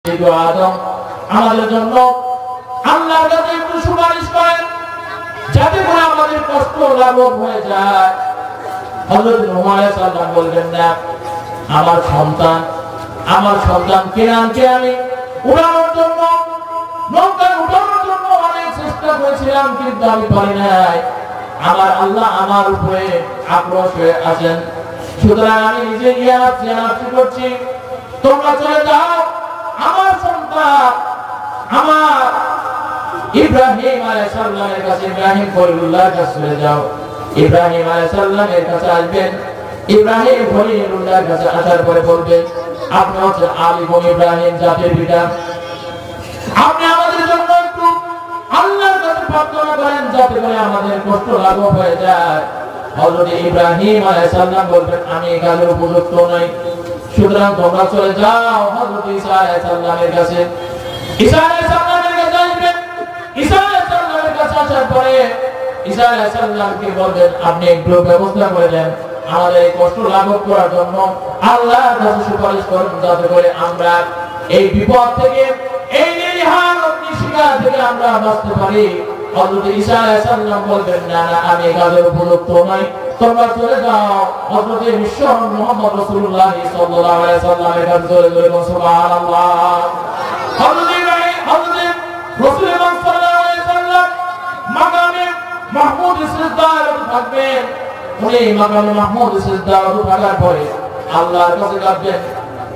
আদম আমাদের জন্য আল্লাহর কাছে একটু সুপারিশ করেন যাতে করে আমাদের কষ্ট লাঘব হয়ে যায়। হযরত নূহ আলাইহিস সালাম বলবেন না আমার সন্তান কেনানকে আমি উড়ানোর জন্য নৌকায় উঠানোর জন্য অনেক চেষ্টা করেছিলাম কিন্তু আমি পারি নাই। আমার আল্লাহ আমার উপরে আক্রোশ হয়ে আছেন, সুতরাং আমি নিজে ইয়ানাফসি করছি, তোমরা চলে যাও। আমার সন্তান আমার ইব্রাহিম আলাইহিস সালামের কাছে, ইব্রাহিম খলিলুল্লাহর কাছে চলে যাও। ইব্রাহিম আলাইহিস সালামের কাছে আসবেন। ইব্রাহিম খলিলুল্লাহর কাছে আসার পরে বলবেন, আপনি হচ্ছেন আলী বনি ইব্রাহিম জাতির পিতা, আপনি আমাদের জন্য একটু আল্লাহর কাছে প্রার্থনা করেন যাতে করে আমাদের কষ্ট লাঘব হয়ে যায়। হযরত ইব্রাহিম আলাইহিস সালাম বলবেন, আমি এই কাজের উপযুক্ত নই, সুতরাং তোমরা চলে যাও হযরত ঈসা আলাইহিস সালামের কাছে। ঈসা আলাইহিস সালামের কাছে আসবেন। ঈসা আলাইহিস সালামের কাছে আসার পরে ঈসা আলাইহিস সালামকে বলবেন, আপনি একটু ব্যবস্থা করে দেন আমাদের এই কষ্ট লাঘব করার জন্য, আল্লাহর কাছে সুপারিশ করুন যাতে করে আমরা এই বিপদ থেকে, এই নির্হার অগ্নিশিখা থেকে আমরা বাঁচতে পারি। হযরত ঈসা আলাইহিস সালাম বলবেন, না আমি এই কাজের উপযুক্ত নই, তোমরা চলে যাও হযরত বিশ্ব মুহাম্মদ রাসূলুল্লাহ সাল্লাল্লাহু আলাইহি সাল্লামের কাছে চলে যাও। সুবহানাল্লাহ। হযরত ইব্রাহিম হযরত রাসূলুল্লাহ সাল্লাল্লাহু আলাইহি সাল্লাম মাকামে মাহমুদ সিজদায় থাকবেন। উনি মাকামে মাহমুদ সিজদায় থাকার পরে আল্লাহর কাছে ডাকবেন,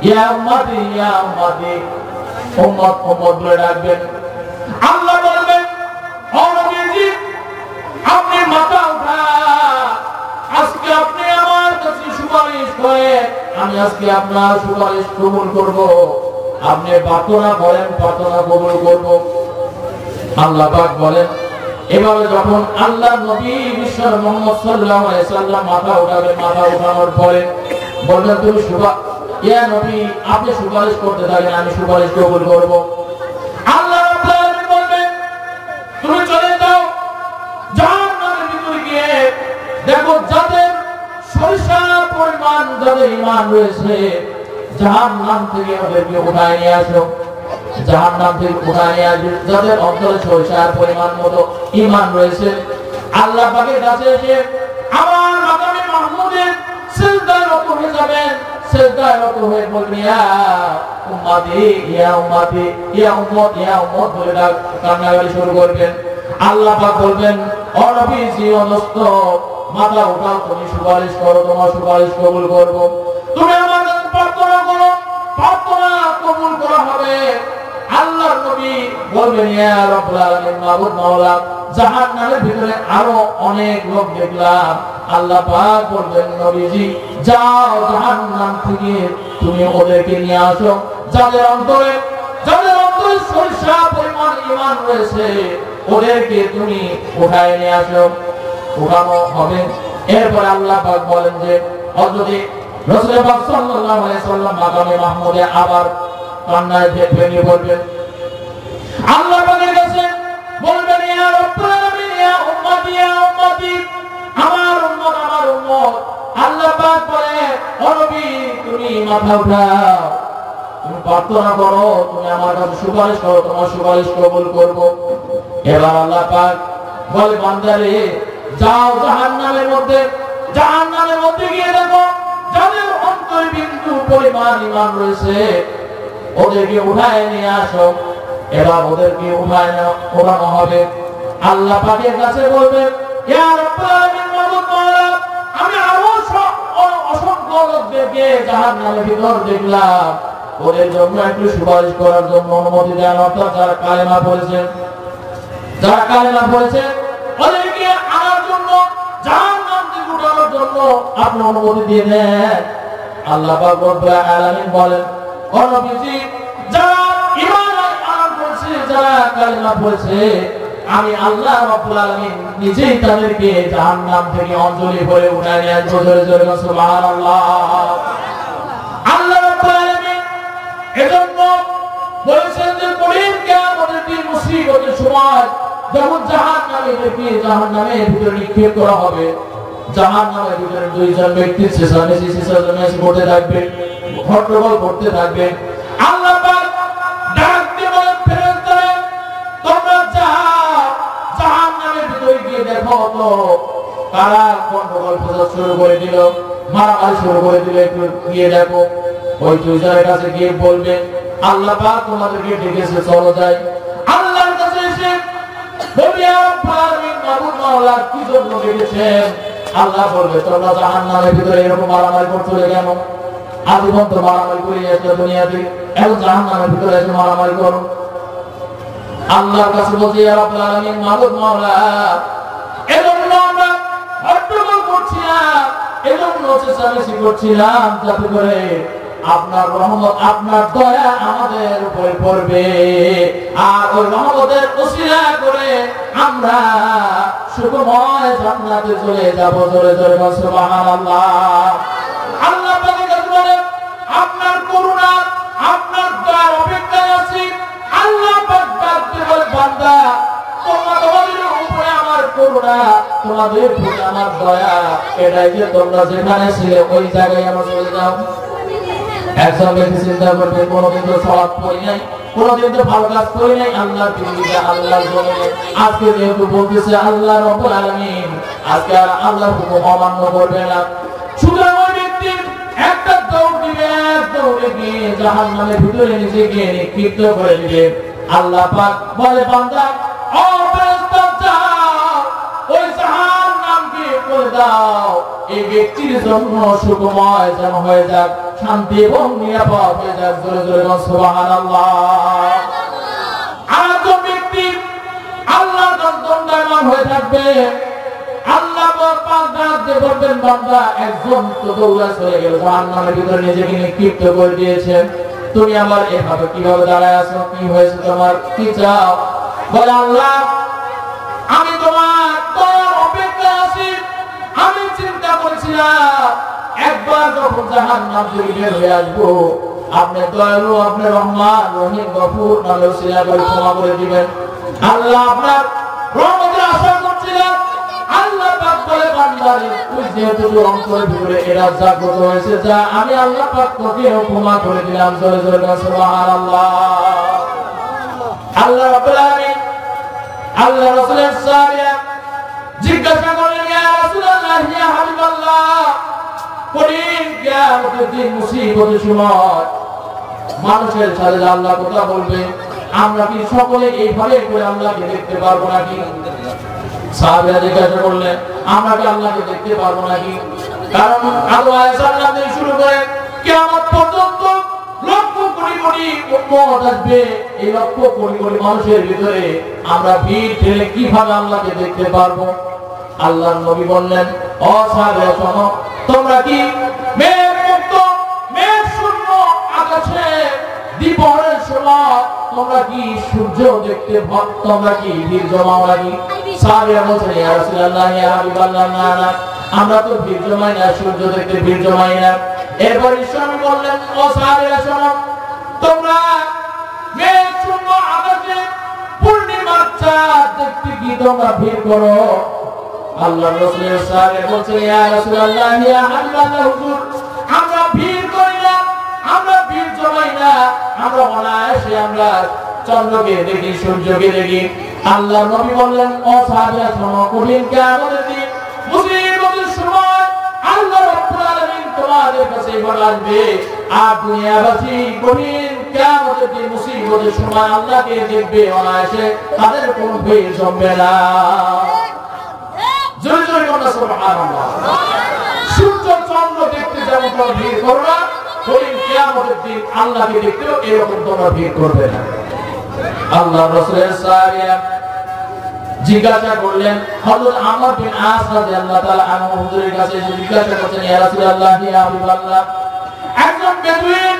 ইয়া উম্মতি ইয়া উম্মতি, উম্মত উম্মত বলে ডাকবেন। আল্লাহ বলবেন, ও নবীজি আপনি মাথা উঠা, আজকে আপনি আমার কাছে সুপারিশ করেন, আমি আজকে আপনার সুপারিশ কবুল করব। আপনি প্রার্থনা করেন, প্রার্থনা কবুল করব। আল্লাহ পাক বলেন, এভাবে যখন আল্লাহ নবী বিশ্ব মুহাম্মদ সাল্লাল্লাহু আলাইহি সাল্লাম মাথা উঠাবেন, মাথা উঠানোর পরে বলবেন, তুমি ইয়া নবী আপনি সুপারিশ করতে থাকেন, আমি সুপারিশ কবুল করব। আল্লাহ রাব্বুল আলামিন বলবেন, তুমি চলে যাও জাহান্নামের ভিতরে গিয়ে দেখো যাদের সরিষা পরিমাণ যাদের ঈমান রয়েছে, জাহান্নাম থেকে ওদেরকে উঠায় নিয়ে আসো। জাহান্নাম থেকে উঠায় নিয়ে আসবে যাদের অন্তরে সরিষার পরিমাণ মতো ঈমান রয়েছে। আল্লাহ পাকের কাছে এসে আমার মাকামে মাহমুদের সিজদায় নত হয়ে যাবেন, সিজদায় নত হয়ে বলবেন, ইয়া উম্মতি ইয়া উম্মতি ইয়া উম্মত ইয়া উম্মত বলে কান্নাকাটি শুরু করবেন। আল্লাহ পাক বলবেন, ও নবীজি ও দোস্ত মাথা উঠাও, তুমি সুপারিশ করো, তোমার সুপারিশ কবুল করব। তুমি আমার কাছে প্রার্থনা করো, প্রার্থনা কবুল করা হবে। আল্লাহর নবী বলবেন, ইয়া রাব্বুল আলামিন মাবুদ মাওলা, জাহান্নামের ভিতরে আরো অনেক লোক দেখলাম। আল্লাহ পাক বলবেন, নবীজি যাও জাহান্নাম থেকে তুমি ওদেরকে নিয়ে আসো, যাদের অন্তরে সরিষা পরিমাণ ঈমান রয়েছে, ওদেরকে তুমি উঠায় নিয়ে আসো। উঠানো হবে। এরপর আল্লাহ পাক বলেন যে হযরত রাসূল পাক সাল্লাল্লাহু আলাইহি সাল্লাম মাকামে মাহমুদে আবার কান্নায় ভেঙে পড়বেন। আল্লাহ পাকের কাছে বলবেন, ইয়া রাব্বুল আলামিন ইয়া উম্মতি ইয়া উম্মতি, আমার উম্মত আমার উম্মত। আল্লাহ পাক বলে, ও নবী তুমি মাথা উঠাও, তুমি প্রার্থনা করো, তুমি আমার কাছে সুপারিশ করো, তোমার সুপারিশ কবুল করব। এবার আল্লাহ পাক বলে, বান্দারে যাও জাহান্নামের মধ্যে গিয়ে দেখো যাদের অন্তরে বিন্দু পরিমাণ ঈমান রয়েছে, ওদেরকে উঠায় নিয়ে আসো। এবার ওদেরকে উঠানো হবে। আল্লাহ পাকের কাছে বলবেন, ইয়া রাব্বুল আলামিন মাবুদ মাওলা, আমি আরো অসংখ্য লোকদেরকে জাহান্নামের ভিতর দেখলাম, ওদের জন্য একটু সুপারিশ করার জন্য অনুমতি দেন। অর্থাৎ যারা কালেমা পড়েছে ওদেরকে আনার জন্য, জাহান্নাম থেকে উঠানোর জন্য আপনি অনুমতি দিয়ে দেন। আল্লাহ পাক রব্বুল আলামিন বলেন, ও নবীজি যারা ঈমান আনয়ন করেছে, যারা কালেমা পড়েছে, আমি আল্লাহ রাব্বুল আলামিন নিজেই তাদেরকে জাহান্নাম থেকে অঞ্জলি ভরে উঠায় নিয়ে আসবো। জোরে জোরে সুবহানাল্লাহ। আল্লাহ রাব্বুল আলামিন এজন্য বলেছেন যে কঠিন কিয়ামতের দিন মুসিবতের সময় যখন জাহান্নামের ভিতরে নিক্ষেপ করা হবে, জাহান্নামের ভিতরে দুইজন ব্যক্তি চেঁচামেচি করতে থাকবে, হট্টগোল করতে থাকবে। আল্লাহ পাক কারা গন্ডগোল ফাসাদ শুরু করে দিল, মারামারি শুরু করে দিল, একটু গিয়ে দেখো। ওই দুইজনের কাছে গিয়ে বলবে আল্লাহ পাক তোমাদেরকে ডেকেছে, চলো যাই। আল্লাহর কাছে এসে বলবে ইয়া রাব্বুল আলামিন, মাবুদ মাওলা কি জন্য ডেকেছেন? আল্লাহ বলবে তোমরা জাহান্নামের ভিতরে এরকম মারামারি করছো কেন? আজীবন তো মারামারি করে আসলে দুনিয়াতে, এখন জাহান্নামের ভিতরে এসে মারামারি করো। আল্লাহর কাছে বলছে ইয়া রাব্বুল আলামিন, মাবুদ মাওলা এজন্য আমরা হট্টগোল করছিলাম, এজন্য চেঁচামেচি করছিলাম যাতে করে আপনার রহমত, আপনার দয়া আমাদের উপরে পড়বে, আর ওই রহমতের ওসিলা করে আমরা সুখময় জান্নাতে চলে যাব। জোরে জোরে সুবহানাল্লাহ। আল্লাহ পাকের কাছে বলেন আপনার করুণা, আপনার দয়ার অপেক্ষায় আছি। আল্লাহ পাক ডাকতে বলে বান্দা তোমাদের উপরে আমার করুণা, তোমাদের প্রতি আমার দয়া, এটাই যে তোমরা যেখানে ছিলে ওই জায়গায় আমার চলে যাও। একজন ব্যক্তি চিন্তা করবে কোনদিন তো সালাত পড়ি নাই, কোনদিন তো ভালো কাজ করি নাই, আল্লাহর দিনে আল্লাহর জমিনে আজকে যেহেতু বলতেছে আল্লাহ রাব্বুল আলামিন, আজকে আর আল্লাহর হুকুম অমান্য করবে না। সুতরাং ওই ব্যক্তি একটা দৌড় দিবে, দৌড়ে গিয়ে জাহান্নামের ভিতরে নিজেকে নিক্ষিপ্ত করে দিবে। আল্লাহ পাক বলে বান্দা ও ফেরেশতা যাও, ওই জাহান্নামকে করে দাও, এই ব্যক্তির জন্য সুখময় যেন হয়ে যাক, শান্তি এবং নিরাপদ হয়ে যাক। জোরে জোরে সুবহানাল্লাহ। আর যে ব্যক্তি আল্লাহর দণ্ডায়মান হয়ে থাকবে, আল্লাহ পাক ডাকতে বলবেন বান্দা একজন তো দৌড়ে চলে গেল, জাহান্নামের ভিতরে নিজেকে নিক্ষিপ্ত করে দিয়েছে, তুমি আবার এভাবে কিভাবে দাঁড়ায় আছো? কি হয়েছে তোমার? কি চাও? বলে আল্লাহ আমি তোমার দয়ার অপেক্ষায় আছি। আমি চিন্তা করছিলাম একবার যখন জাহান্নাম থেকে বের হয়ে আসবো, আপনি দয়ালু, আপনি রহমান রহিম গফুর নামে ওসিলা করে ক্ষমা করে দিবেন। আল্লাহ আপনার রহমতের আশা করছিলাম। আল্লাহ পাক বলে বান্দারে তুই যেহেতু তোর অন্তরের ভিতরে এরা জাগ্রত হয়েছে, যা আমি আল্লাহ পাক তোকে ক্ষমা করে দিলাম। জোরে জোরে সুবহানাল্লাহ। আল্লাহ রাব্বুল আলামিন আল্লাহ রাসূলের সাহাবীরা জিজ্ঞাসা করলেন ইয়া রাসূলুল্লাহ, ইয়া হাবিবাল্লাহ, কঠিন কিয়ামতের দিন মুসিবতের সময় মানুষের সাথে আল্লাহ কথা বলবে, আমরা কি সকলে এইভাবে করে আল্লাহকে দেখতে পারবো নাকি? সাহাবীরা জিজ্ঞাসা করলেন আমরা কি আল্লাহকে দেখতে পারবো নাকি? কারণ আদম আলাইহিস সালাম থেকে শুরু করে কিয়ামত পর্যন্ত লক্ষ কোটি কোটি উম্মত আসবে। এই লক্ষ কোটি কোটি মানুষের ভিতরে আমরা ভিড় ঠেলে কিভাবে আল্লাহকে দেখতে পারবো? আল্লাহর নবী বললেন ও সাহাবীরা শোনো, তোমরা কি মেঘমুক্ত মেঘশূন্য আকাশে দ্বিপ্রহরের সময় তোমরা কি সূর্য দেখতে তোমরা কি ভিড় জমাও নাকি? সাহাবীরা বলছেন ইয়া রাসূলুল্লাহ, ইয়া হাবিবাল্লাহ, না না, আমরা তো ভিড় জমাই না, সূর্য দেখতে ভিড় জমাই না। এরপর ঈশ্বর বললেন ও সাহাবীরা শোনো, তোমরা মেঘশূন্য আকাশে পূর্ণিমার চাঁদ দেখতে কি তোমরা ভিড় করো? আল্লাহর রাসূলের সাহাবীরা বলছেন ইয়া রাসূলুল্লাহ, ইয়া হাবিবাল্লাহ, হুজুর আমরা ভিড় করি না, আমরা ভিড় জমাই না, আমরা অনায়াসে আমরা চন্দ্রকে দেখি, সূর্যকে দেখি। আল্লাহর নবী বললেন ও সাহাবীরা শোনো, কঠিন কিয়ামতের দিন মুসিবতের সময় আল্লাহ রাব্বুল আলামিন তোমাদের কাছে বলে আসবে, আর দুনিয়াবাসী কঠিন কিয়ামতের দিন মুসিবতের সময় আল্লাহকে দেখবে অনায়াসে, তাদের কোনো ভিড় জমবে না। জোরে জোরে বলো সুবহানাল্লাহ। সূর্য চন্দ্র দেখতে যেমন তোমরা ভিড় করো না, কঠিন কিয়ামতের দিন আল্লাহকে দেখতেও এরকম তোমরা ভিড় করবে না। আল্লাহর রাসূলের সাহাবীরা জিজ্ঞাসা করলেন হযরত আমর বিন আস রাদিয়াল্লাহু তাআলা আনহু হুজুরের কাছে জিজ্ঞাসা করলেন ইয়া রাসূলুল্লাহ, ইয়া হাবিবাল্লাহ, একজন বেদুইন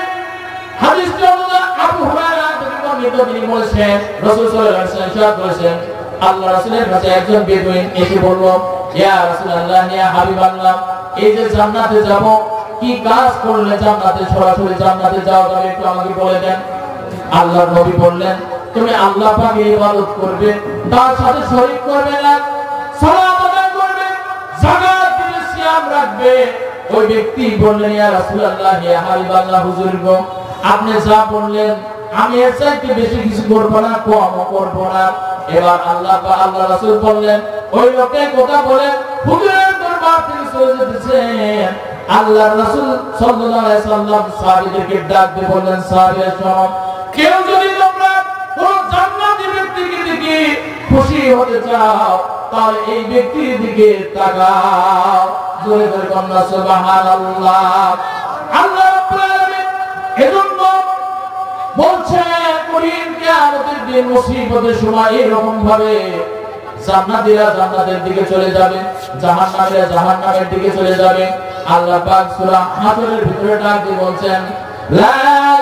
হাদিসটি হযরত আবু হুরায়রা থেকে বর্ণিত, তিনি বলেছেন রাসূল সাল্লাল্লাহু আলাইহি ওয়াসাল্লাম ইরশাদ করেছেন আল্লাহ রাসূলের কাছে একজন বেদুইন এসে বলল ইয়া রাসূলুল্লাহ, ইয়া হাবিবাল্লাহ, এই যে জান্নাতে যাব কি কাজ করলে জান্নাতে সরাসরি জান্নাতে যাওয়া যাবে একটু আমাকে বলে দেন। আল্লাহর নবী বললেন তুমি আল্লাহ পাকের ইবাদত করবে, তার সাথে শরীক করবে না, সালাত আদায় করবে, যাকাত দিবে, সিয়াম রাখবে। ওই ব্যক্তি বললেন ইয়া রাসূলুল্লাহ, ইয়া হাবিবাল্লাহ, হুজুর গো আপনি যা বললেন আমি এর চাইতে বেশি কিছু করব না, কমও করব না। এবার আল্লাহ রাসূল বললেন ওই লোকের কথা বলে হুজুরের দরবার থেকে চলে যেতেছেন, আল্লাহর রাসূল সাল্লাল্লাহু আলাইহি সাল্লাম সাহাবীদেরকে ডাক দিয়ে বললেন, সাহাবীরা শোনো, কেউ যদি তোমরা কোন জান্নাতি ব্যক্তিকে দেখে খুশি হতে চাও তাহলে এই ব্যক্তির দিকে তাকাও। জোরে জোরে বলুন সুবহানাল্লাহ। আল্লাহ রাব্বুল আলামিন এজন্য বলছেন, কঠিন কিয়ামতের দিন মুসিবতের সময় এরকম ভাবে জান্নাতীরা জান্নাতের দিকে চলে যাবে, জাহান্নামীরা জাহান্নামের দিকে চলে যাবে। আল্লাহ পাক সূরা হাশরের ভিতরে ডাক দিয়ে বলছেন, লা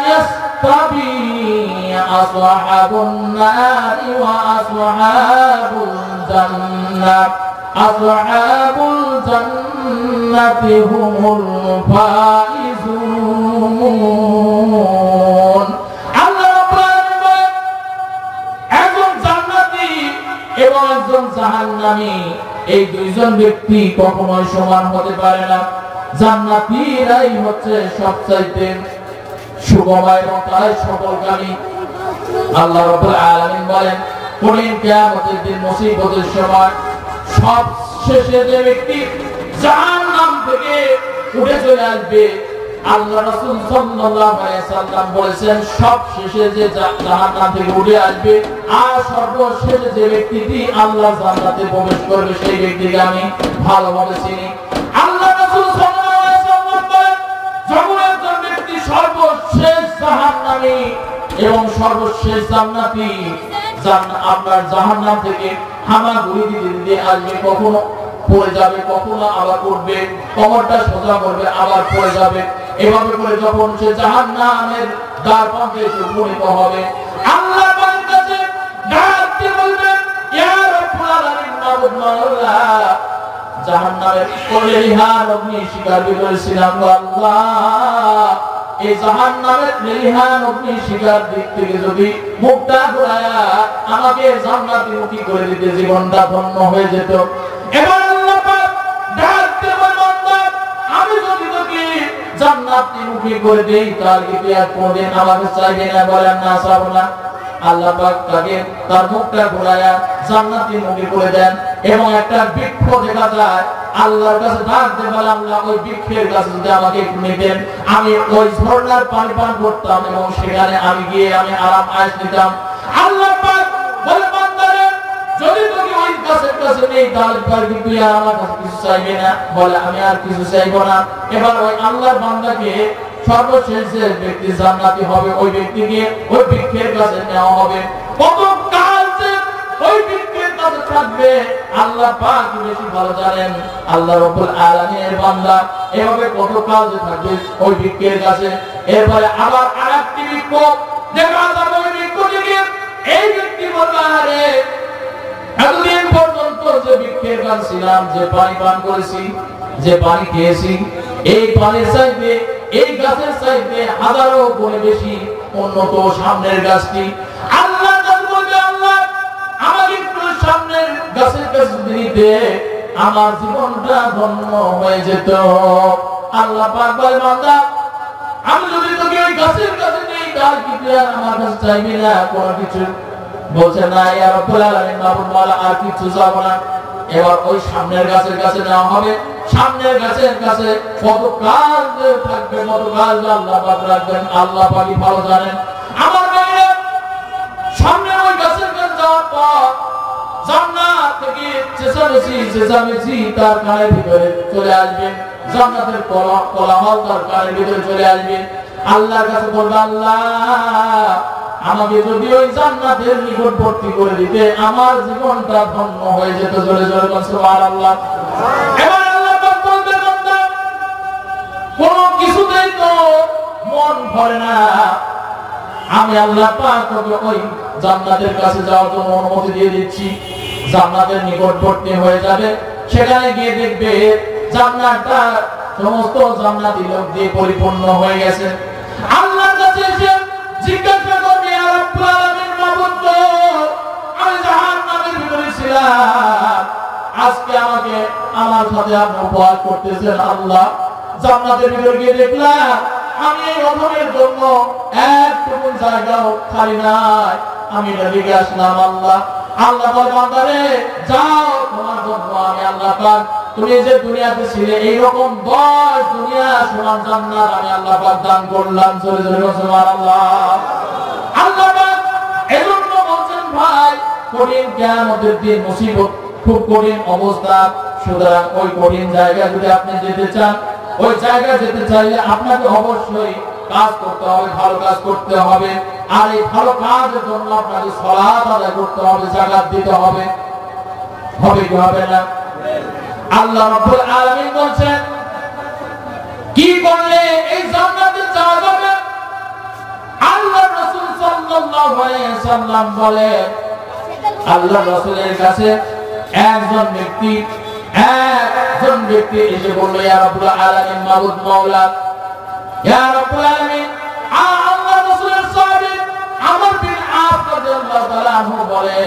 ইয়াস্তাবি আসহাবুন নারি ওয়া আসহাবুল জান্নাহ, আসহাবুল জান্নাতি হুমুল ফাইজুন। আল্লাহ রাব্বুল আলামিন বলেন, একজন জান্নাতি এবং একজন জাহান্নামী, এই দুইজন ব্যক্তি কখনোই সমান হতে পারে না। জান্নাতীরাই হচ্ছে সবচাইতে সুগময় এবং তারাই সফলকামী। আল্লাহ রাব্বুল আলামিন বলেন, কঠিন কিয়ামতের দিন মুসিবতের সময় সব শেষে যে ব্যক্তি জাহান্নাম থেকে উঠে চলে আসবে, আল্লাহ রাসূল সাল্লাল্লাহু আলাইহি সাল্লাম বলেছেন, সব শেষে যে জাহান্নাম থেকে উঠে আসবে আর সর্বশেষে যে ব্যক্তিটি আল্লাহ জান্নাতে প্রবেশ করবে সেই ব্যক্তিকে আমি ভালোভাবে চিনি। আল্লাহ রাসূল সাল্লাল্লাহু আলাইহি সাল্লাম বলেন, যখন একজন ব্যক্তি সর্বশেষ জাহান্নামী এবং সর্বশেষ জান্নাতি আপনার জাহান্নাম থেকে হামাগুড়ি দিতে দিতে আসবে, কখনো পড়ে যাবে, কখনো আবার উঠবে, কোমরটা সোজা করবে, আবার পড়ে যাবে, এভাবে করে যখন সে জাহান্নামের দ্বার প্রান্তে এসে উপনীত হবে, আল্লাহ পাকের কাছে ডাক দিয়ে বলবে, ইয়া রাব্বুল আলামিন, মাবুদ মাওলা, জাহান্নামের লেলিহান অগ্নি শিকার করেছিলাম আল্লাহ, এই জাহান্নামের লেলিহান অগ্নি শিকার দিক থেকে যদি মুখটা ঘোরায়া আমাকে জান্নাতে মুখী করে দিতে জীবনটা ধন্য হয়ে যেত। এবার আল্লাহ পাক ডাক দিয়ে বলেন, আমি যদি তোকে জান্নাতে মুখী করে দেই তাহলে কি আর কোনদিন আমাকে চাইবে না? বলেন না, চাব না। আল্লাহ পাক তাকে তার মুখটা ঘোরায়া জান্নাতে মুখী করে দেন এবং একটা বৃক্ষ দেখা যায়। আল্লাহর কাছে ডাক দিয়ে বলে, আল্লাহ ওই বৃক্ষের কাছে যদি আমাকে একটু নিতেন, আমি ওই ঝর্ণার পানি পান করতাম এবং সেখানে আমি গিয়ে আমি আরাম আয়েশ নিতাম। আল্লাহ পাক বলে, বান্দারে, যদি তুমি ওই গাছের কাছে নেই তাহলে তুই আর আমার কাছে কিছু চাইবে না? বলে, আমি আর কিছু চাইবো না। এবার ওই আল্লাহর বান্দাকে সর্বশেষ যে ব্যক্তি জান্নাতি হবে ওই ব্যক্তিকে ওই বৃক্ষের কাছে নেওয়া হবে। কত কাল যে ওই বৃক্ষের কাছে থাকবে আল্লাহ পাক বেশি ভালো জানেন। আল্লাহ রাব্বুল আলামিনের বান্দা এভাবে কত কাল যে থাকবে ওই বৃক্ষের কাছে। এরপরে আবার আরেকটি বৃক্ষ দেখা যাবে, ওই বৃক্ষটিকে এই ব্যক্তি বলবে, আরে এতদিন পর্যন্ত যে বৃক্ষের কাছে ছিলাম, যে পানি পান করেছি, যে পানি খেয়েছি, এই পানির চাইতে এই গাছের চাইতে হাজারো গুণে বেশি উন্নত সামনের গাছটি। আল্লাহ বলবে, আল্লাহ আমাকে একটু সামনের গাছের কাছে দিতে আমার জীবনটা ধন্য হয়ে যেত। আল্লাহ পাক বলে, বান্দা, আমি যদি তোকে ওই গাছের কাছে নেই তাহলে কি তুই আর আমার কাছে চাইবি না কোনো কিছু? বলছে, না ইয়া রাব্বুল আলামিন, মাবুদ মাওলা, আর কিছু যাব না। এবার ওই সামনের গাছের কাছে নেওয়া হবে। সামনের গাছের কাছে কত কাল থাকবে, কত কাল আল্লাহ পাক রাখবেন, আল্লাহ পাকই ভালো জানেন। আমার ভাইরা, সামনে ওই গাছের কাছে যাওয়ার পর জান্নাত থেকে চেঁচামেচি তার কানের ভিতরে চলে আসবে, জান্নাতের কোলাহল তার কানের ভিতরে চলে আসবে। আল্লাহর কাছে বলবে, আল্লাহ আমাকে যদি ওই জান্নাতের নিকটবর্তী করে দিতে আমার জীবনটা ধন্য হয়ে যেত। জোরে জোরে বলুন সুবহানাল্লাহ। এবার আল্লাহ পাক বলবে, বান্দা, কোনো কিছুতেই তো মন ভরে না, আমি আল্লাহ পাক তোকে ওই জান্নাতের কাছে যাওয়ার জন্য অনুমতি দিয়ে দিচ্ছি। জান্নাতের নিকটবর্তী হয়ে যাবে, সেখানে গিয়ে দেখবে জান্নাতটা সমস্ত জান্নাতি লোক দিয়ে পরিপূর্ণ হয়ে গেছে। আল্লাহর কাছে এসে জিজ্ঞাসা করবে, ইয়া রাব্বুল আলামিন, মাবুদ, আমি জাহান্নামের ভিতরে ছিলাম, আজকে আমাকে আমার সাথে আপনি উপহার করতেছেন। আল্লাহ, জান্নাতের ভিতরে গিয়ে দেখলাম আমি এই অধমের জন্য একটুকু জায়গাও খালি নাই, আমি এদিকে আসলাম। আল্লাহ বলে, বান্দারে, যাও, তোমার জন্য আমি আল্লাহ পাক তুমি যে দুনিয়াতে ছিলে এইরকম 10 দুনিয়া সমান জান্নাত আমি আল্লাহ পাক দান করলাম। জোরে জোরে সুবহানাল্লাহ। আল্লাহ পাক এজন্য বলছেন ভাই কঠিন কিয়ামতের দিন মুসিবত খুব কঠিন অবস্থা, সুতরাং ওই কঠিন জায়গায় যদি আপনি যেতে চান, ওই জায়গায় যেতে চাইলে আপনাকে অবশ্যই কাজ করতে হবে, ভালো কাজ করতে হবে। আর এই ভালো কাজের জন্য আপনাকে সালাত আদায় করতে হবে, যাকাত দিতে হবে। হবে কি হবে না? আল্লাহ রাব্বুল আলামিন বলেন কি করলে এই জান্নাতে যাওয়া যাবে? আল্লাহ রাসূল সাল্লাল্লাহু আলাইহি ওয়াসাল্লাম বলে আল্লাহ রাসূলের কাছে একজন ব্যক্তি এসে বলল, ইয়া রাব্বুল আলামিন, মাবুদ মাওলা, ইয়া রাব্বুল আলামিন, আল্লাহ রাসূলের সাহাবী আমর বিন আস রাদিয়াল্লাহু তাআলা আনহু বলে,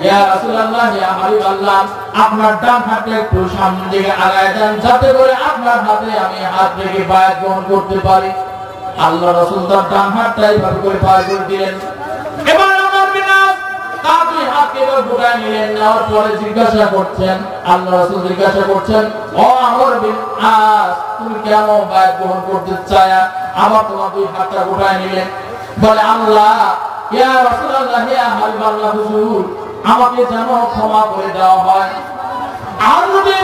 ইয়া রাসূলুল্লাহ, ইয়া হাবিবাল্লাহ, আপনার ডান হাতটা একটু সামনের দিকে আগায় দেন যাতে করে আপনার হাতে আমি হাত রেখে বায়াত গ্রহণ করতে পারি। আল্লাহ রাসূল তার ডান হাতটা এইভাবে করে বায়াত করে দিলেন। এবার আমর বিন আস তার দুই হাতকে গোটায় নিলেন, নেওয়ার পরে জিজ্ঞাসা করছেন, আল্লাহ রাসূল জিজ্ঞাসা করছেন, ও আমর বিন আস, তুমি কেন বায়াত গ্রহণ করতে চায়? আবার তোমার দুই হাতটা গোটায় নিলেন। বলে, আল্লাহ, ইয়া রাসূলুল্লাহ, ইয়া হাবিবাল্লাহ, হুজুর, আমাকে যেন ক্ষমা করে দেওয়া হয়। আর নবী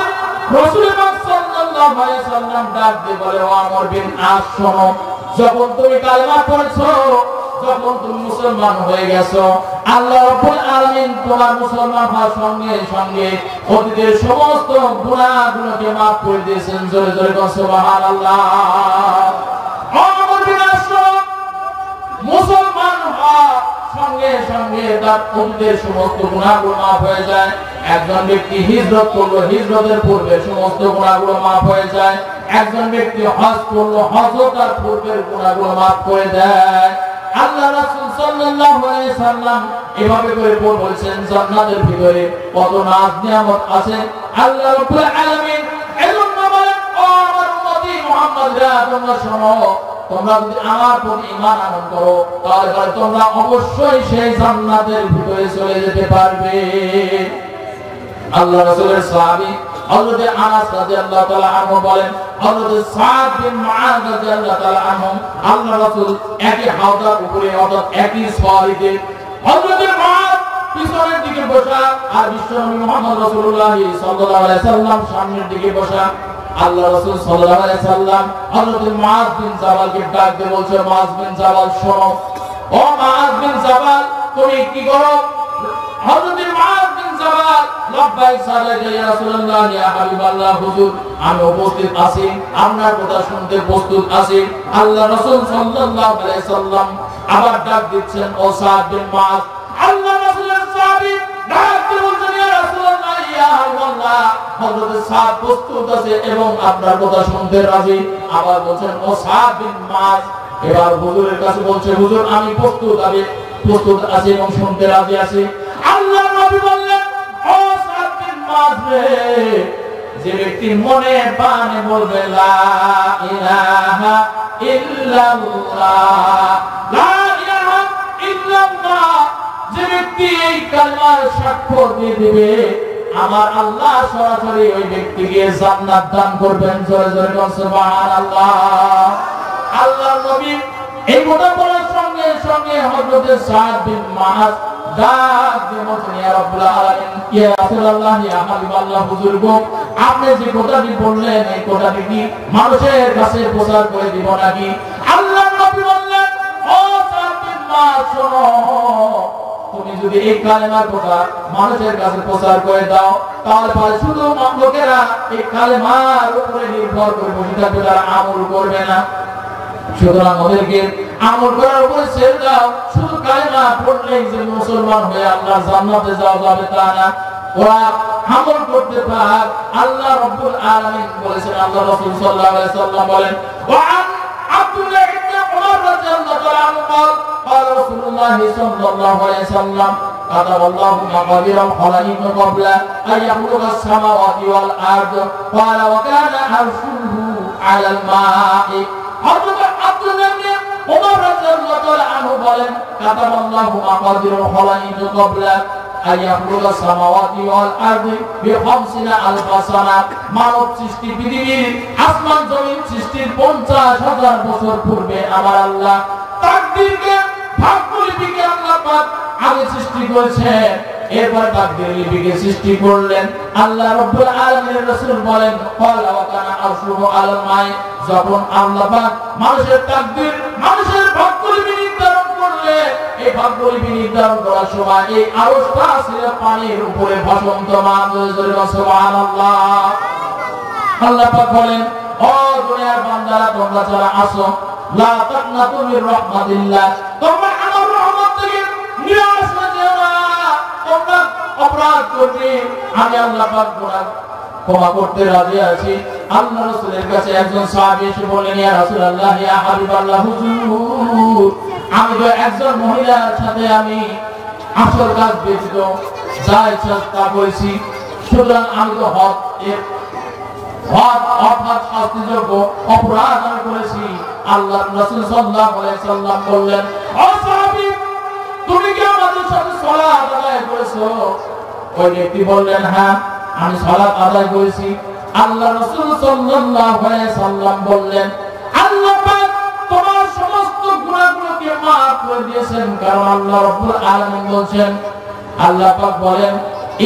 রাসূল পাক সাল্লাল্লাহু আলাইহি ওয়াসাল্লাম ডাক দিয়ে বলে, ও আমর বিন আস, শোনো, যখন তুমি কালেমা পড়ছো, যখন তুমি মুসলমান হয়ে গেছো, আল্লাহ রাব্বুল আলামিন তোমার মুসলমান হওয়ার সঙ্গে সঙ্গে অতীতের সমস্ত গুনাহগুলোকে maaf করে দিয়েছেন। জোরে জোরে সুবহানাল্লাহ। আমর বিন আস মুসলমান হওয়ার সঙ্গে সঙ্গে তার অতীতের সমস্ত গুনাহগুলো maaf হয়ে যায়। একজন ব্যক্তি হিজরত করলো, হিজরতের পূর্বে সমস্ত গুনাহগুলো maaf হয়ে যায়। একজন ব্যক্তি হজ করলো, হজও তার পূর্বের গুনাহগুলো maaf করে দেয়। আল্লাহ রাসূল সাল্লাল্লাহু আলাইহি সাল্লাম এভাবে করে বলেছেন, জান্নাতের ভিতরে কত নাজ নিয়ামত আছে। আল্লাহ রাব্বুল আলামিন এজন্য বলেন, ও আমার উম্মতি মুহাম্মাদরা, তোমরা শোনো, তোমরা যদি আমার প্রতি ঈমান আনয়ন করো, তাহলে তোমরা অবশ্যই সেই জান্নাতের ভিতরে চলে যেতে পারবে। আল্লাহ রাসূলের সাহাবী হযরত আনাস রাদিয়াল্লাহু তাআলা আনহু বলেন, হযরত সাদ বিন মুআয রাদিয়াল্লাহু তাআলা আনহু আল্লাহ রাসূল একই হাওদার উপরে অর্থাৎ একই সওয়ারিতে হযরত মুআয পিছনের দিকে বসা আর বিশ্বনবী মুহাম্মদ রাসূলুল্লাহ সাল্লাল্লাহু আলাইহি সাল্লাম সামনের দিকে বসা। আল্লাহ রাসূল সাল্লাল্লাহু আলাইহি সাল্লাম হযরত মুআয বিন জাবালকে ডাক দিয়ে বলছে, মুআয বিন জাবাল, শোনো, ও মুআয বিন জাবাল, তুমি কি করো? হযরত মুআয বিন জাবাল, লাব্বাইক সাদাক ইয়া রাসূলুল্লাহ, ইয়া হাবিবাল্লাহ, হুজুর, আমি উপস্থিত আছি, আপনার কথা শুনতে প্রস্তুত আছি। আল্লাহ রাসূল সাল্লাল্লাহু আলাইহি সাল্লাম আবার ডাক দিচ্ছেন, ও সাদ বিন মুআয। আল্লাহ রাসূলের সাহাবী ডাক দিয়ে বলছেন, ইয়া রাসূলুল্লাহ, ইয়া হাবিবাল্লাহ, হযরত সাদ প্রস্তুত আছে এবং আপনার কথা শুনতে রাজি। আবার বলছেন, ও সাদ বিন মুআয। এবার হুজুরের কাছে বলছে, হুজুর, আমি প্রস্তুত আছি এবং শুনতে রাজি আছি। আল্লাহর নবী বললেন, ও সাদ বিন মুআয রে, যে ব্যক্তি মনে প্রাণে বলবে লা ইলাহা ইল্লাল্লাহ, লা ইলাহা ইল্লাল্লাহ, যে ব্যক্তি এই কালেমার সাক্ষ্য দিয়ে দিবে, আমার আল্লাহ সরাসরি ওই ব্যক্তিকে জান্নাত দান করবেন। জোরে জোরে সুবহানাল্লাহ। আল্লাহর নবী এই কথা বলার সঙ্গে সঙ্গে হযরত সাদ বিন মুআয ডাক দিয়ে বলছেন, ইয়া রাব্বুল আলামিন, ইয়া রাসূলুল্লাহ, ইয়া হাবিবাল্লাহ, হুজুর গো, আপনি যে কথাটি বললেন এই কথাটি কি মানুষের কাছে প্রচার করে দিব নাকি? আল্লাহর নবী বললেন, ও সাদ বিন মুআয, শোনো, তুমি যদি এই কালেমার কথা মানুষের কাছে প্রচার করে দাও, তাহলে শুধু লোকেরা এই কালেমার উপরে নির্ভর করে বসে থাকবে, তারা আমল করবে না। সুতরাং ওদেরকে আমল করার উপরে ছেড়ে দাও। শুধু কালেমা পড়লেই যে মুসলমান হয়ে আল্লাহর জান্নাতে যাওয়া যাবে তা না, ওরা আমল করতে পারে। আল্লাহ রাব্বুল আলামিন বলেছেন, আল্লাহ রাসূল সাল্লাল্লাহু আলাইহি সাল্লাম বলেন, ওয়া আন আব্দুল্লাহ ইবনে উমর রাদিয়াল্লাহু তাআলা আনহু قال رسول الله صلى الله عليه وسلم كتب الله مقادير الخلائق قبل أن يخلق السماوات والأرض قال وكان عرشه على الماء। হযরত আব্দুল্লাহ ইবনে উমর রাদিয়াল্লাহু তাআলা আনহু বলেন, كتب الله مقادير الخلائق قبل আইয়াখলুকা সামাওয়াতি ওয়াল আরদি বি50 আলফা সানা। মানব সৃষ্টি পৃথিবীর আসমান জমিন সৃষ্টির 50,000 বছর পূর্বে আমার আল্লাহ তাকদীরকে ভাগ্যলিপিকে আল্লাহ পাক আগে সৃষ্টি করেছেন। এরপর তাকদীর লিপিকে সৃষ্টি করলেন। আল্লাহ রাব্বুল আলামিনের রাসূল বলেন ক্বালা ওয়া কানা আরশুহু আলাল মাই। যখন আল্লাহ পাক মানুষের তাকদীর মানুষের ভাগ্যলিপি নির্ধারণ করলেন, এই ভাগ্যলিপি নির্ধারণ করার সময় এই আরশটা ছিল পানির উপরে ভাসমান। সুবহানাল্লাহ। আল্লাহ পাক বলেন ও দুনিয়ার বান্দারা তোমরা যারা আছো লা তাকনাতু মির রাহমাতিল্লাহ, তোমরা আমার রহমত থেকে নিরাশ হয়ে যেও না। তোমরা অপরাধ করবে, আমি আল্লাহ পাক গুনাহ ক্ষমা করতে রাজি আছি। আল্লাহ রাসূলের কাছে একজন সাহাবী এসে বললেন ইয়া রাসূলুল্লাহ ইয়া হাবিবাল্লাহ হুজুর, আমি তো একজন মহিলার সাথে আমি আসল কাজ ব্যতীত যা ইচ্ছা তা করেছি, সুতরাং আমি তো অর্থাৎ শাস্তিযোগ্য অপরাধ আমি করেছি। আল্লাহ রাসূল সাল্লাল্লাহু আলাইহি সাল্লাম বললেন ও সাহাবী, তুমি কি আমাদের সাথে সালাত আদায় করেছো? ওই ব্যক্তি বললেন হ্যাঁ, আমি সালাত আদায় করেছি। আল্লাহ রাসূল সাল্লাল্লাহু আলাইহি সাল্লাম বললেন আল্লাহ পাক তোমার সমস্ত গুনাহগুলোকে maaf করে দিয়েছেন, কারণ আল্লাহ রাব্বুল আলামিন বলেন, আল্লাহ পাক বলেন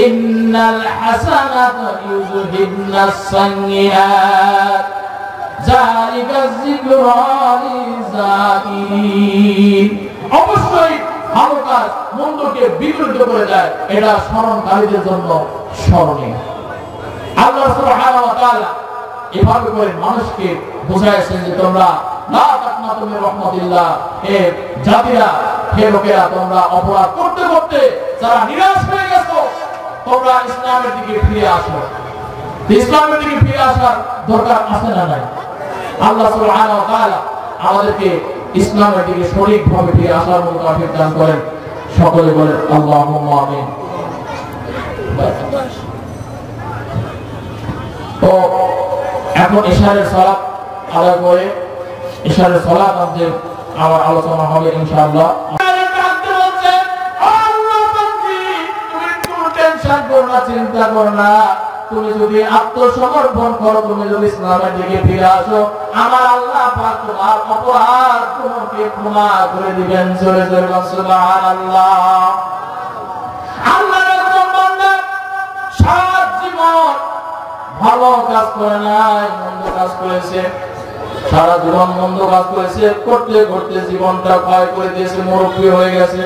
ইন্নাল হাসানাতা ইউযহিবনাস সাইয়্যাত যালিকা যিকরা লিযাকিরিন। অবশ্যই ভালো কাজ মন্দকে বিদূরিত করে দেয়, এটা স্মরণকারীদের জন্য স্মরণীয়। আল্লাহ সুবহানাহু ওয়া তাআলা এভাবে করে মানুষকে বোঝাইছেন যে তোমরা লা তাকনাতু মির রাহমাতিল্লাহ, হে জাতিরা, হে লোকেরা, তোমরা অপরাধ করতে করতে যারা নিরাশ হয়ে গেছো তোমরা ইসলামের দিকে ফিরে আসো। ইসলামের দিকে ফিরে আসার দরকার আছে না নাই? আল্লাহ সুবহানাহু ওয়া তাআলা আমাদেরকে ইসলামের দিকে সঠিকভাবে ফিরে আসার মতো তৌফিক দান করেন। সকলে বলেন আল্লাহুম্মা আমিন। তো এখন ইশারের সালাত আদায় করে ইশারের সালাত আমাদের আমার আলোচনা হবে ইনশাআল্লাহ। চিন্তা করো না, তুমি যদি আত্মসমর্পণ করো, তুমি যদি ইসলামের দিকে ফিরে আসো, আমার আল্লাহ পাক তোমার অপরাধ তোমাকে ক্ষমা করে দিবেন। জোরে জোরে সুবহানাল্লাহ। আল্লাহর একজন বান্দা সারা জীবন ভালো কাজ করে নাই, মন্দ কাজ করেছে, সারা জীবন মন্দ কাজ করেছে, করতে করতে জীবনটা ক্ষয় করে দিয়েছে, মুরব্বী হয়ে গেছে।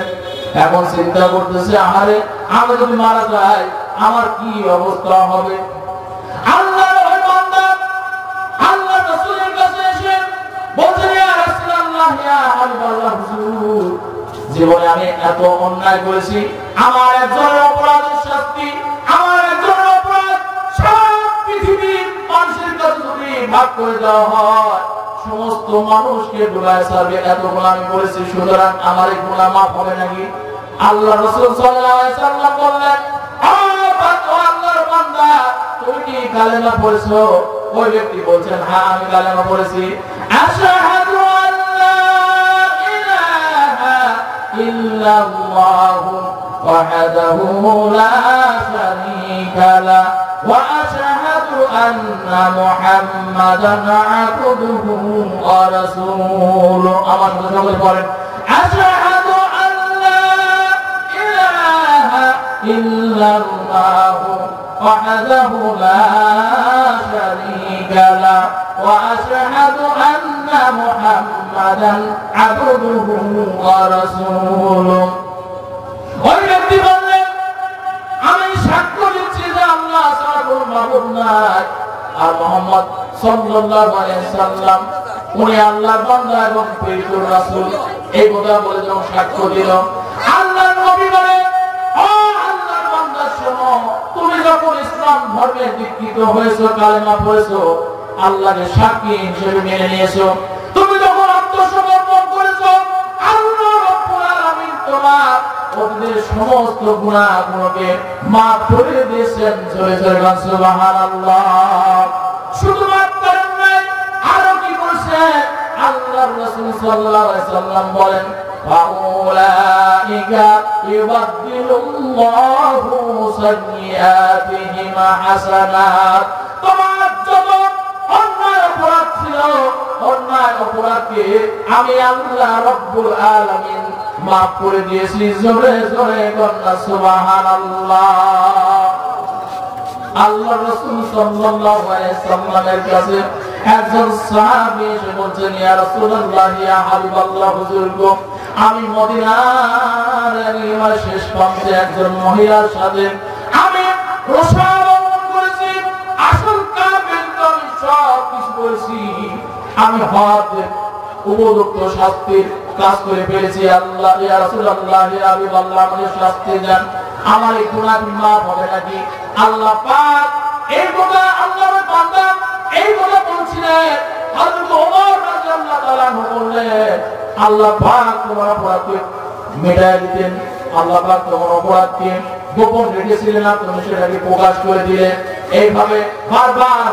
এখন চিন্তা করতেছে আহারে আমি যদি মারা যাই আমার কি অবস্থা হবে। আল্লাহর ওই বান্দা আল্লাহর রাসূলের কাছে এসে বলছে ইয়া রাসূলুল্লাহ ইয়া হাবিবাল্লাহ হুজুর, জীবনে আমি এত অন্যায় করেছি, আমার একজনের অপরাধের শাস্তি, আমার একজনের অপরাধ সব পৃথিবীর মানুষের কাছে যদি ভাগ করে দেওয়া হয় সমস্ত মানুষকে ডুবায় ছাড়বে, এত গুনাহ আমি করেছি, সুতরাং আমার এই গুনাহ মাফ হবে নাকি? আল্লাহ রাসূল সাল্লাল্লাহু আলাইহি সাল্লাম বললেন আল্লাহর বান্দা তুমি কি কালেমা পড়েছো? ওই ব্যক্তি বলছেন হ্যাঁ আমি কালেমা পড়েছি। আশহাদু আল্লা ইলাহা ইল্লাল্লাহু ওয়াহদাহু লা শারীকা লাহু ওয়া আশহাদু আন্না মুহাম্মাদান আবদুহু ওয়া রাসূলুহু। আমার সকলে পড়েন আশহাদু আল্লা ইলাহা ইল্লাল্লাহু ওয়াহদাহু লা শারীকা লাহু ওয়া আশহাদু আন্না মুহাম্মাদান আবদুহু ওয়া রাসূলুহু। ওই ব্যক্তি বললেন আমি সাক্ষ্য দিচ্ছি যে আল্লাহ ছাড়া কোনো মাবুদ নাই আর মুহাম্মদ সাল্লাল্লাহু আলাইহি সাল্লাম উনি আল্লাহর বান্দা এবং প্রেরিত রাসূল। এই কথা বলে যখন সাক্ষ্য দিল, আল্লাহর নবী বলে ও আল্লাহর বান্দা শোনো, তুমি যখন ইসলাম ধর্মে দীক্ষিত হয়েছো, কালেমা পড়েছো, আল্লাহকে সাক্ষী হিসেবে মেনে নিয়েছো, তুমি যখন আত্মসমর্পণ করেছো, আল্লাহ রাব্বুল আলামিন তোমার অতীতের সমস্ত গুনাহগুলোকে মাফ করে দিয়েছেন। জোরে জোরে সুবহানাল্লাহ। শুধু মাফ করেন নাই, আরো কি করেছেন? আল্লাহর রাসূল সাল্লাল্লাহু আলাইহি সাল্লাম বলেন ফাউলাইকা ইউবাদদিলুল্লাহু সাইয়্যাতিহিম হাসানাত। তোমার যত অন্যায় অপরাধ ছিল, অন্যায় অপরাধকে আমি আল্লাহ রাব্বুল আলামিন মাফ করে দিয়েছি। জোরে জোরে কন্যা সুবহানাল্লাহ। আল্লাহ রাসূল সাল্লাল্লাহু আলাইহি সাল্লামের কাছে একজন সাহাবী এসে বলছেন, ইয়া রাসূলুল্লাহ, ইয়া হাবিবাল্লাহ, হুজুর গো, আমি মদিনার একেবারে শেষ প্রান্তে একজন মহিলার সাথে আমি রসায়ন করেছি, আসল কামেল আমি সব কিছু করেছি, আমি হদ উপযুক্ত শাস্তির কাজ করে ফেলেছি। আল্লাহ, ইয়া রাসূলুল্লাহ, ইয়া হাবিবাল্লাহ, আমাকে শাস্তি দেন, আমার এই গুনাহ মাফ হবে নাকি? আল্লাহ পাক এই কথা আল্লাহর বান্দা এই কথা বলছিলেন। হযরত ওমর রাদিয়াল্লাহু তাআলা বললেন, আল্লাহ পাক তোমার অপরাধকে মিটায় দিতেন, আল্লাহ পাক তোমার অপরাধকে গোপন রেখেছিলেন না, তুমি সেটাকে প্রকাশ করে দিলেন। এইভাবে বারবার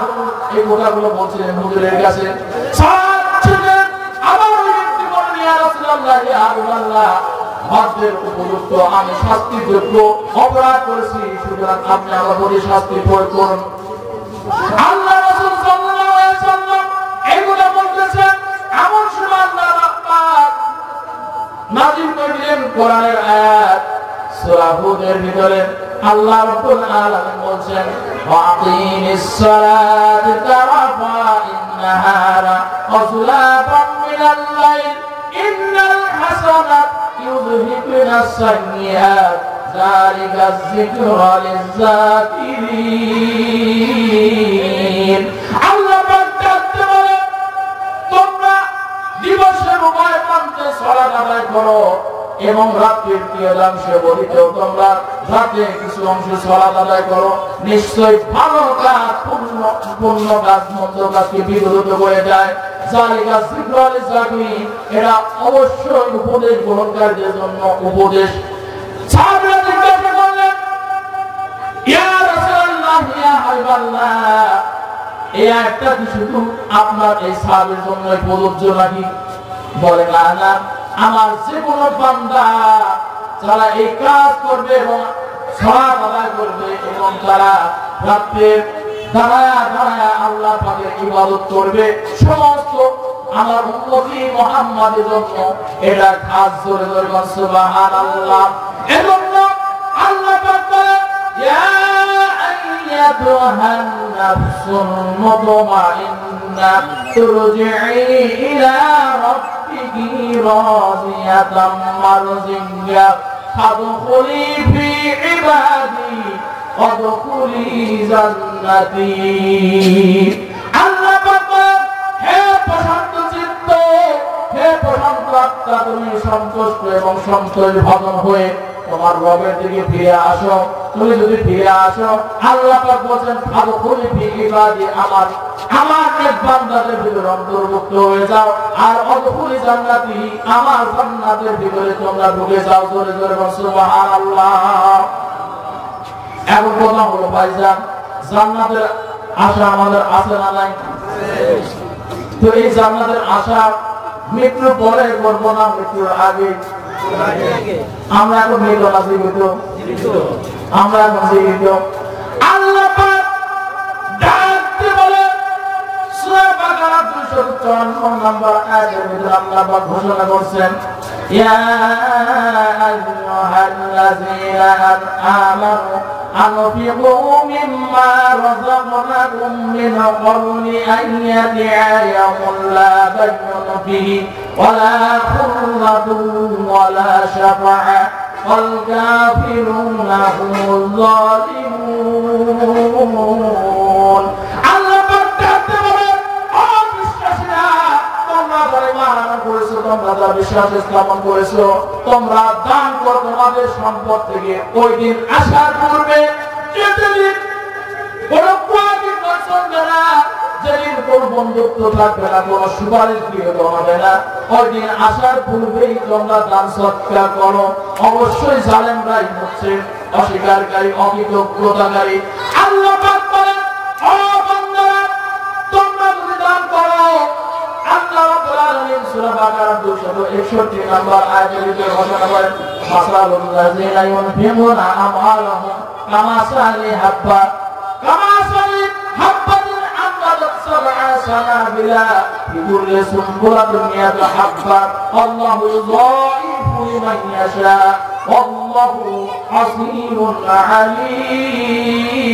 এই কথাগুলো বলছিলেন হুজুরের কাছে। আবার ওই ব্যক্তি বলেন, ইয়া রাসূলুল্লাহ, ইয়া হাবিবাল্লাহ, হজ্জের উপযুক্ত আমি শাস্তির যোগ্য অপরাধ করেছি, সুতরাং আপনি আমার প্রতি শাস্তি প্রয়োগ করুন। আল্লাহ রাসূল সাল্লাল্লাহু আলাইহি ওয়াসাল্লাম এইগুলো বলতেছেন, এমন সময় আল্লাহ পাক নাযিল করেন কোরআনের আয়াত সূরা হুদের ভিতরে। আল্লাহ রাব্বুল আলামিন বলেন, ওয়াকিমিস সালাতা তারাফাইন নাহারা ওয়া যুলাফাম মিনাল লাইল ইন্নাল হাসানাত ইউযহিবুনাস সাইয়্যাত যালিকা যিকরা লিয-যাকিরিন। আল্লাহ পাক ডাকতে বলে, তোমরা দিবসের উভয় প্রান্তে সালাত আদায় করো এবং রাতের কিয়দাংশে বলিতেও তোমরা রাতে কিছু অংশ সালাত আদায় করো। নিশ্চয়ই ভালো কাজ পূর্ণ কাজ মন্দ কাজকে বিরোধ করে যায়। যালিকা যিকরা লিয-যাকিরিন, এরা অবশ্যই উপদেশ গ্রহণকারীদের জন্য উপদেশ। সাহাবীরা জিজ্ঞাসা করলেন, ইয়া রাসূলুল্লাহ, ইয়া হাবিবাল্লাহ, এই আয়াতটা কি শুধু আপনার এই সাহাবীর জন্য প্রযোজ্য নাকি? বলে, না না, আমার যে কোনো বান্দা যারা এই কাজ করবে এবং সালাত আদায় করবে এবং তারা রাতে দাঁড়ায়া দাঁড়ায়া আল্লাহ পাকের ইবাদত করবে, সমস্ত আমার উম্মতি মুহাম্মাদের জন্য এটা খাস। জোরে জোরে সুবহানাল্লাহ। এজন্য আল্লাহ পাক বলেন, ইয়া আইয়াতুহান নাফসুল মুতমাইন্না তুরজিই ইলা রাব্বিকি রাদিয়াতাম মারজিয়া ফাদখুলি ফি ইবাদি ওয়াদখুলি জান্নাতি। আল্লাহ পাক বলেন, হে প্রশান্ত চিত্ত, হে প্রশান্ত আত্মা, তুমি সন্তুষ্ট এবং সন্তোষ ভাজন হয়ে তোমার রবের দিকে ফিরে আসো। তুমি যদি ফিরে আসো, আল্লাহ পাক বলেন, ফাদখুলি ফি ইবাদি, আমার নেক বান্দাদের ভিতরে অন্তর্ভুক্ত হয়ে যাও, আর ওয়াদখুলি জান্নাতি, আমার জান্নাতের ভিতরে তোমরা ঢুকে যাও। জোরে জোরে সুবহানাল্লাহ। এখন কথা হলো ভাইজান, জান্নাতের আশা আমাদের আছে না নাই? তো এই জান্নাতের আশা মৃত্যুর পরে করব না মৃত্যুর আগে? আমরা এখন মৃত না জীবিত? আমরা এখন জীবিত। আল্লাহ পাক ডাকতে বলে, সূরা বাকারা 254 নম্বর আয়াতের ভিতরে আল্লাহ পাক ঘোষণা করছেন, ইয়া আইয়ুহাল্লাযীনা আমানু আনফিকু মিম্মা রাযাকনাকুম মিন ক্বাবলি আন ইয়াতিআ ইয়াওমুন লা বাইউন ফীহি ওয়ালা খুল্লাতুন ওয়ালা শাফাআ ওয়াল কাফিরুনা হুমুল যালিমুন। আল্লাহ পাক ডাকতে বলেন, ও বিশ্বাসীরা, তোমরা যারা ঈমান করেছো, তোমরা যারা বিশ্বাস স্থাপন করেছো, তোমরা দান করো তোমাদের সম্পদ থেকে। ওই দিন আসার পূর্বে, যেদিন কোনো কোয়ালিটি চলবে না, যেদিন কোনো বন্ধুত্ব থাকবে না, কোনো সুপারিশ দিয়ে হবে না, ওই দিন আসার পূর্বেই তোমরা দান সৎকার করো। অবশ্যই জালেমরাই হচ্ছে অস্বীকারী, অকৃতজ্ঞতাকারী। আল্লাহ পাক বলেন, ও বান্দারা, তোমরা যদি দান করো, আল্লাহ রাব্বুল আলামিন সূরা বাকারা 261 নম্বর আয়াতের ভিতরে ঘোষণা করেন মাসালুল লাযিনা ইউনফিকুনা আমওয়ালাহুম কামাসালি হাব্বাতিন আমবাতাত সাবআ সানাবিলা ফি কুল্লি সুনবুলাতিন মিয়াতু হাব্বা আল্লাহু যুযাইফু লিমান ইয়াশা আল্লাহু হাসীবুন আলীম।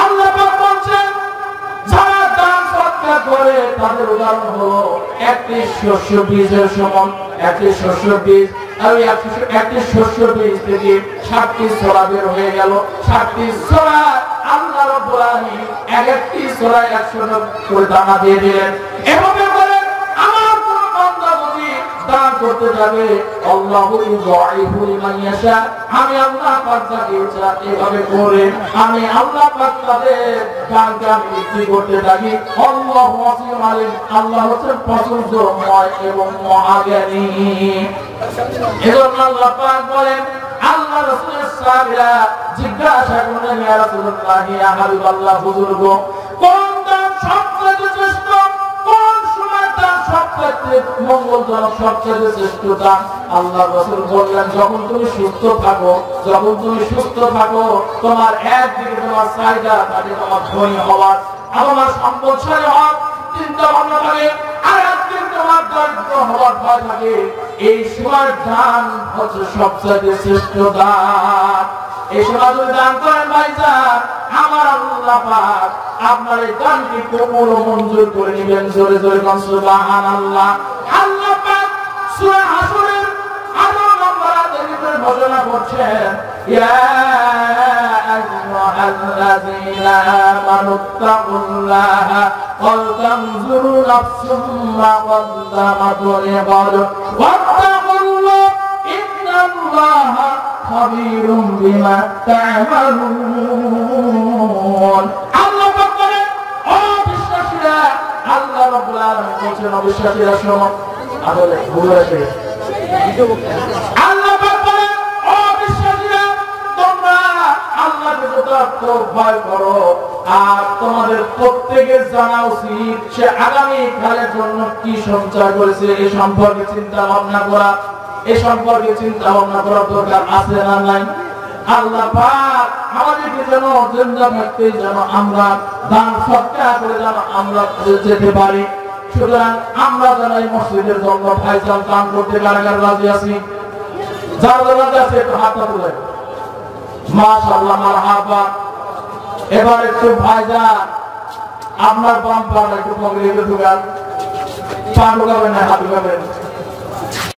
আল্লাহ পাক বলেন যারা দান সদকা করে তাদের উদাহরণ হলো একটি শস্য বীজের সমান। একটি শস্য বীজ আর একটি শস্য বীজ থেকে 7টি ছোলা বের হয়ে গেল। 7টি ছোলা আল্লাহ রাব্বুল আলামিন একটি ছোলায় 100 করে দানা দিয়ে দিলেন। এভাবে করে আমার কোন বান্দা যদি দান করতে যাবে আল্লাহু ইউযাইফু লিমান ইয়াশা, আমি আল্লাহ পাক যাকে চাই এভাবে করে আমি আল্লাহ পাক তাদের দানকে আমি বৃদ্ধি করতে থাকি। আল্লাহু ওয়াসিউন আলিম, আল্লাহ হচ্ছেন প্রাচুর্যময় এবং মহাজ্ঞানী। এজন্য আল্লাহ পাক বলেন আল্লাহ রাসূলের সাহাবীরা জিজ্ঞাসা করলেন ইয়া রাসূলুল্লাহ ইয়া হাবিবাল্লাহ হুজুর গো, কোন দান সবচেয়ে শ্রেষ্ঠ, কোন সময় দান সবচেয়ে মঙ্গলজনক, সবচেয়ে শ্রেষ্ঠ দান? আল্লাহ রাসূল বললেন যখন তুমি সুস্থ থাকো, যখন তুমি সুস্থ থাকো তোমার একদিকে তোমার চাহিদা থাকে তোমার ধনী হওয়ার, আমার সম্পদশালী হওয়ার চিন্তা ভাবনা থাকে, আর একদিন তোমার দরিদ্র হওয়ার ভয় থাকে। এই সময় দান হচ্ছে সবচেয়ে শ্রেষ্ঠ দান। এই সময় যদি দান করেন ভাইজান, আমার আল্লাহ পাক আপনার এই দানকে কবুল ও মঞ্জুর করে নেবেন। জোরে জোরে বলুন সুবহানাল্লাহ। আল্লাহ পাক সূরা হাসরের 18 নম্বর আয়াতের ভিতরে ঘোষণা করছেন ইয়া আইয়ুহাল্লাযীনা আমানুত্তাকুল্লাহা ওয়াল তানজুরু নাফসুম মা কদ্দামাত লিগাদ ওয়াত্তাকুল্লাহ ইন্নাল্লাহা খাবীরুম বিমা তা'মালুন। আল্লাহ পাক বলেন ও বিশ্বাসীরা, আল্লাহ রাব্বুল আলামিন বলেন অবিশ্বাসীরা শোনো। আসলে ভুল হয়েছে। আল্লাহ পাক বলেন ও বিশ্বাসীরা তোমরা আল্লাহকে যথার্থ ভয় করো, আর তোমাদের প্রত্যেকের জানা উচিত সে আগামী কালের জন্য কি সঞ্চয় করেছে এই সম্পর্কে চিন্তা ভাবনা করা। এই সম্পর্কে চিন্তা ভাবনা করার দরকার আছে না নাই? আল্লাহ পাক আমাদেরকে যেন জিন্দা থাকতে যেন আমরা দান সদকা করে যেন আমরা যেতে পারি। সুতরাং আমরা যারা এই মসজিদের জন্য ভাইজান দান করতে কারাগার রাজি আছি, যারা রাজি আছে একটু হাতটা তুলেন। মাশাআল্লাহ মারহাবা। এবার একটু ভাইজান আপনার বাম পা একটু পকেটে ঢুকান, পা ঢুকাবেন না হাত ঢুকাবেন।